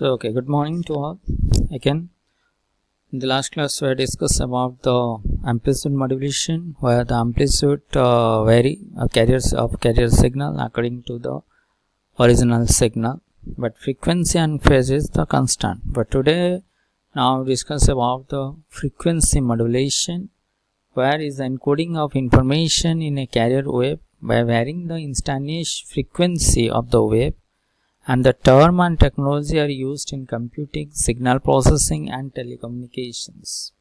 Okay, good morning to all. Again, in the last class, we discussed about the amplitude modulation, where the amplitude vary carrier signal according to the original signal, but frequency and phase is the constant. But today, now discuss about the frequency modulation, where is the encoding of information in a carrier wave by varying the instantaneous frequency of the wave, and the term and technology are used in computing, signal processing and telecommunications.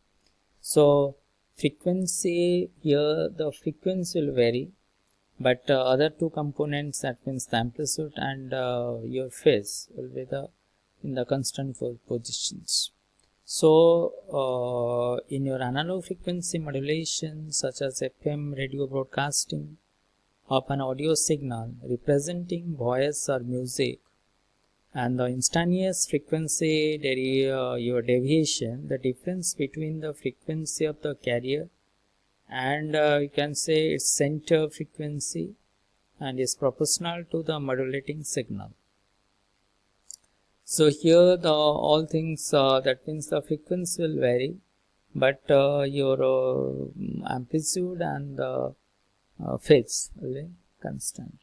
So frequency, here the frequency will vary, but other two components, that means the amplitude and your phase, will be in the constant positions. So in your analog frequency modulation, such as FM radio broadcasting of an audio signal representing voice or music, and the instantaneous frequency, your deviation, the difference between the frequency of the carrier and you can say its center frequency, and is proportional to the modulating signal. So here the all things, that means the frequency will vary, but your amplitude and the phase will be constant.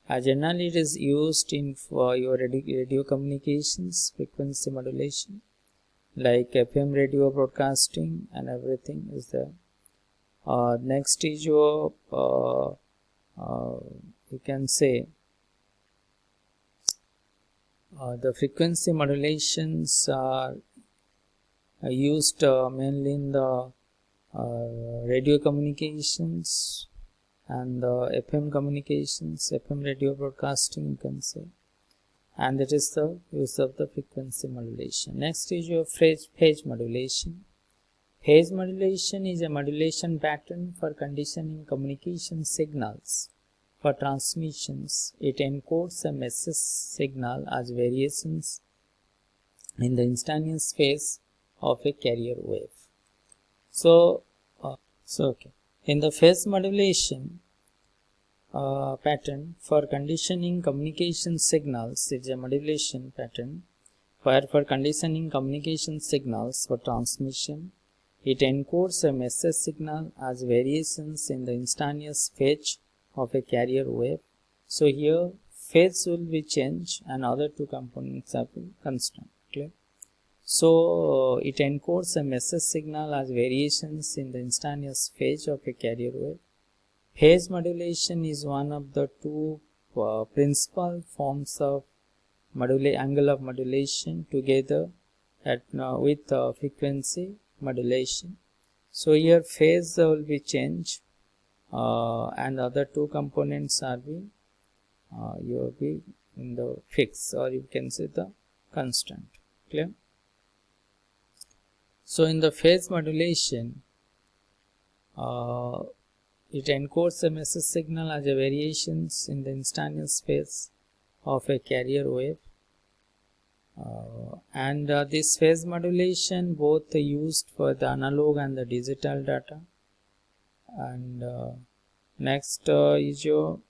Generally, it is used in for your radio communications frequency modulation, like FM radio broadcasting and everything is there. Next is your you can say the frequency modulations are used mainly in the radio communications and the FM communications, FM radio broadcasting, you can say, and that is the use of the frequency modulation. Next is your phase modulation. Phase modulation is a modulation pattern for conditioning communication signals for transmissions. It encodes a message signal as variations in the instantaneous phase of a carrier wave. Okay. In the phase modulation pattern for conditioning communication signals, it is a modulation pattern where for conditioning communication signals for transmission, it encodes a message signal as variations in the instantaneous phase of a carrier wave. So here phase will be changed and other two components are constant. Clear? So it encodes a message signal as variations in the instantaneous phase of a carrier wave. Phase modulation is one of the two principal forms of angle of modulation together with frequency modulation. So here phase will be changed and other two components are you will be in the fixed, or you can say the constant. Clear? So in the phase modulation, it encodes a message signal as a variations in the instantaneous phase of a carrier wave, and this phase modulation both used for the analog and the digital data. And next is your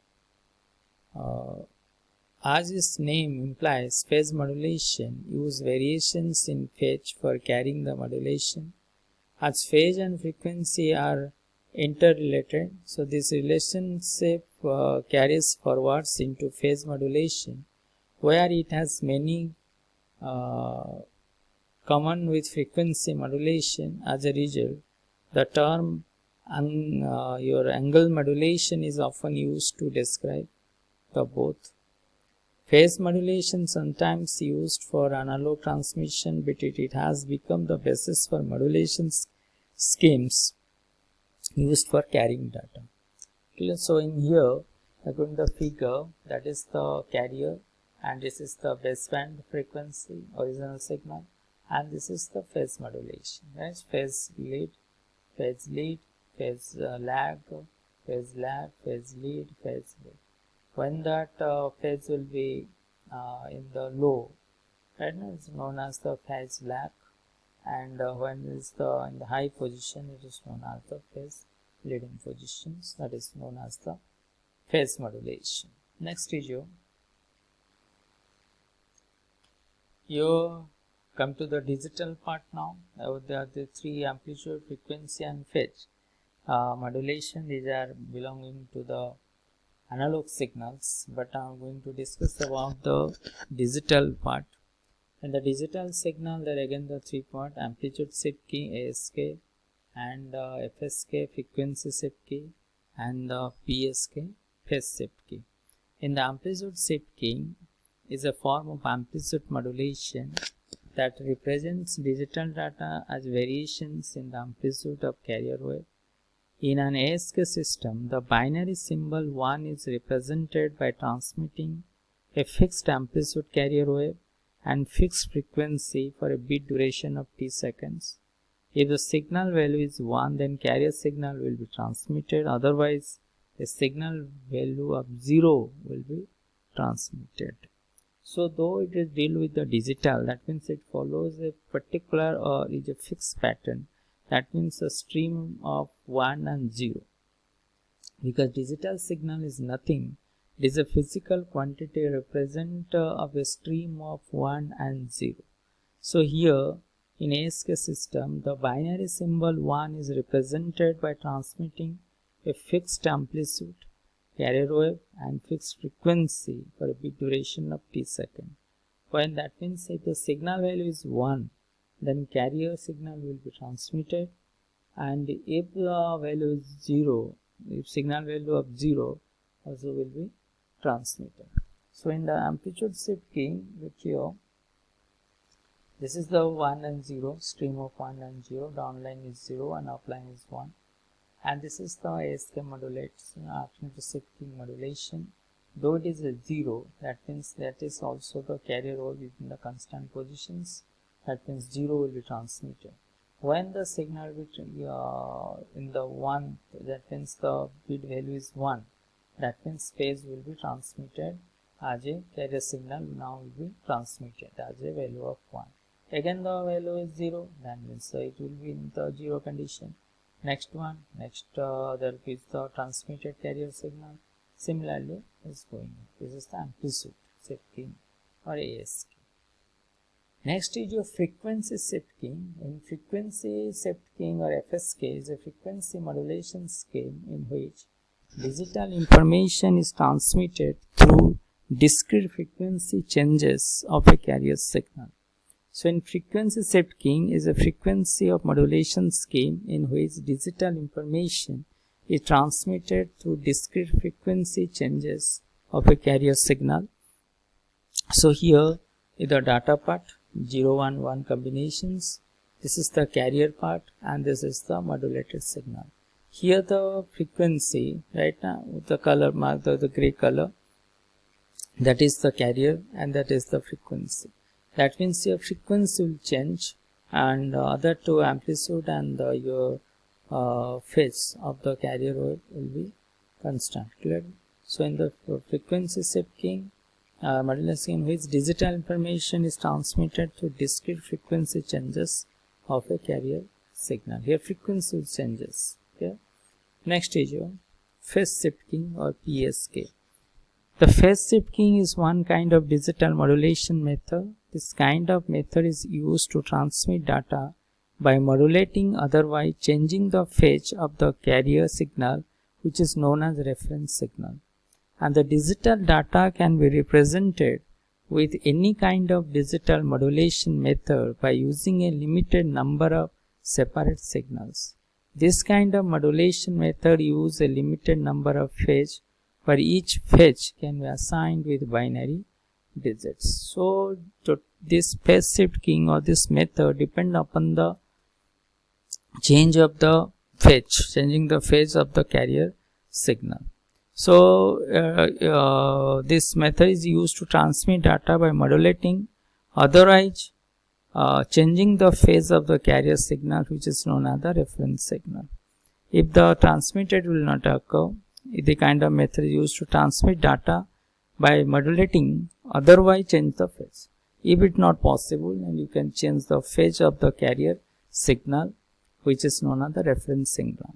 as its name implies, phase modulation use variations in phase for carrying the modulation. As phase and frequency are interrelated, so this relationship carries forwards into phase modulation, where it has many common with frequency modulation. As a result, the term your angle modulation is often used to describe the both. Phase modulation sometimes used for analog transmission, but it has become the basis for modulation schemes used for carrying data. So in here, according to the figure, that is the carrier, and this is the baseband frequency, original signal, and this is the phase modulation. Right? Phase lead, phase lead, phase lag, phase lag, phase lead, phase lead. When that phase will be in the low, right, it's known as the phase lag, and when it is in the high position, it is known as the phase leading positions, that is known as the phase modulation. Next is your You come to the digital part now. There are the three: amplitude, frequency, and phase modulation. These are belonging to the analog signals, but I am going to discuss about the digital part. In the digital signal, there again the three part: amplitude shift key ASK, and FSK frequency shift key, and the PSK phase shift key. In the amplitude shift key is a form of amplitude modulation that represents digital data as variations in the amplitude of carrier wave. In an ASK system, the binary symbol 1 is represented by transmitting a fixed amplitude carrier wave and fixed frequency for a bit duration of t seconds. If the signal value is 1, then carrier signal will be transmitted, otherwise a signal value of 0 will be transmitted. So though it is deal with the digital, that means it follows a particular or is a fixed pattern. That means a stream of 1 and 0. Because digital signal is nothing, it is a physical quantity represent of a stream of 1 and 0. So here in ASK system, the binary symbol 1 is represented by transmitting a fixed amplitude carrier wave and fixed frequency for a bit duration of t second. When that means if the signal value is 1, then carrier signal will be transmitted, and if the value is 0, if signal value of 0 also will be transmitted. So in the amplitude shift key, look here, this is the 1 and 0, stream of 1 and 0, downline is 0 and upline is 1. And this is the ASK modulation, amplitude shift key modulation. Though it is a 0, that means that is also the carrier wave in the constant positions. That means 0 will be transmitted. When the signal will in the 1, that means the bit value is 1. That means phase will be transmitted as a carrier signal now will be transmitted as a value of 1. Again the value is 0, that means it will be in the 0 condition. Next one, there is the transmitted carrier signal. Similarly, is going. This is the amplitude shift key or ASK. Next is your frequency shift key. In frequency shift key or FSK is a frequency modulation scheme in which digital information is transmitted through discrete frequency changes of a carrier signal. So in frequency shift keying is a frequency of modulation scheme in which digital information is transmitted through discrete frequency changes of a carrier signal. So here is the data part, 0, 1, 1 combinations. This is the carrier part and this is the modulated signal. Here the frequency, right now with the color mark, the gray color, that is the carrier and that is the frequency. That means your frequency will change and other two amplitude and your phase of the carrier wave will be constant. Clear? So in the frequency shift keying modulation in which digital information is transmitted through discrete frequency changes of a carrier signal. Here frequency changes. Okay? Next is your phase shift keying or PSK. The phase shift keying is one kind of digital modulation method. This kind of method is used to transmit data by modulating, otherwise changing the phase of the carrier signal, which is known as reference signal. And the digital data can be represented with any kind of digital modulation method by using a limited number of separate signals. This kind of modulation method uses a limited number of phases, where each phase can be assigned with binary digits. So this phase shift keying or this method depend upon the change of the phase, changing the phase of the carrier signal. So this method is used to transmit data by modulating, otherwise changing the phase of the carrier signal, which is known as the reference signal. If the transmitted will not occur, the kind of method is used to transmit data by modulating, otherwise change the phase. If it not possible, then you can change the phase of the carrier signal, which is known as the reference signal.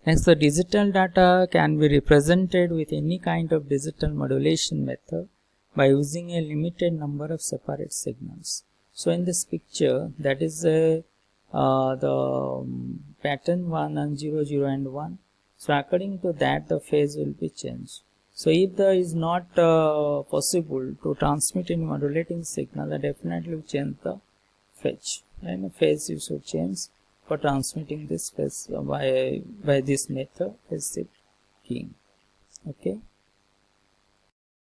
Next, the digital data can be represented with any kind of digital modulation method, by using a limited number of separate signals. So in this picture, that is the pattern 1 and 0, 0 and 1. So according to that, the phase will be changed. So if there is not possible to transmit any modulating signal, then definitely change the phase. And phase you should change for transmitting this phase by this method, phase shift keying. Okay.